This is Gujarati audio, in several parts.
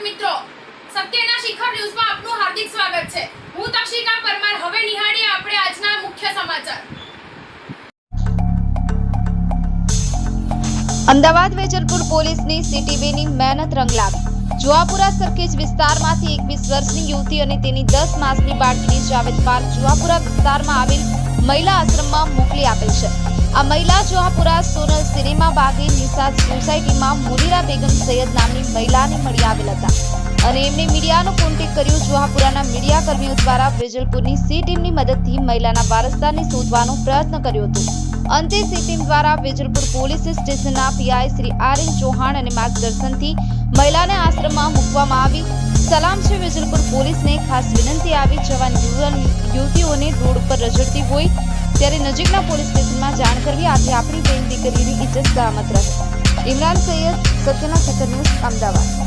દર્શક મિત્રો, સત્યના શિખર ન્યૂઝમાં આપનું હાર્દિક સ્વાગત છે। હું તક્ષિકા પરમાર। હવે નિહાળીએ આપણે આજના મુખ્ય સમાચાર। અમદાવાદ વેજલપુર પોલીસની સીટીબીની મહેનત રંગ લાવી। જુહાપુરા સરખેજ વિસ્તારમાંથી 21 વર્ષની યુવતી અને તેની 10 માસની બાળકીને જાવેદ પાર્ક જુહાપુરા વિસ્તારમાં આવેલ મહિલા આશ્રમમાં મોકલી આપેલ છે। આ મહિલા જુહાપુરા સોનલ સિનેમા બાગે નિસાદ સોસાયટીમાં મુનીરા બેગમ સૈયદ નામની મહિલાને મળી આવેલ હતા અને એમને મીડિયાનો કોન્ટેક્ટ કર્યો। જુહાપુરાના મીડિયા કર્મીઓ દ્વારા વેજલપુરની સી ટીમની મદદથી મહિલાના વારસદારને શોધવાનો પ્રયત્ન કર્યો હતો। અંતે સી ટીમ દ્વારા વેજલપુર પોલીસ સ્ટેશનના પીઆઈ શ્રી આર.એન. ચૌહાણ અને માર્ગદર્શનથી મહિલાને આશ્રમમાં મૂકવામાં આવી। સલામ છે વેજલપુર પોલીસને ખાસ વિનંતી આવી જવાન યુવતીઓને રોડ ઉપર રઝળતી હોય ત્યારે નજીકના પોલીસ સ્ટેશનમાં જાણ કરવી, આથી આપણી બેન દીકરીની ઇજ્જત સલામત રહે। ઇમરાન સૈયદ, સત્યના શિખર ન્યૂઝ, અમદાવાદ।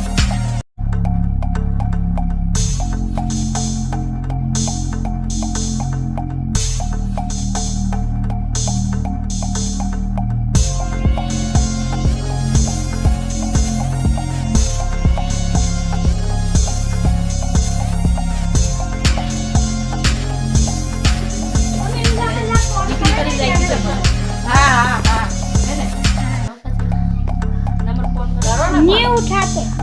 नहीं उठाते।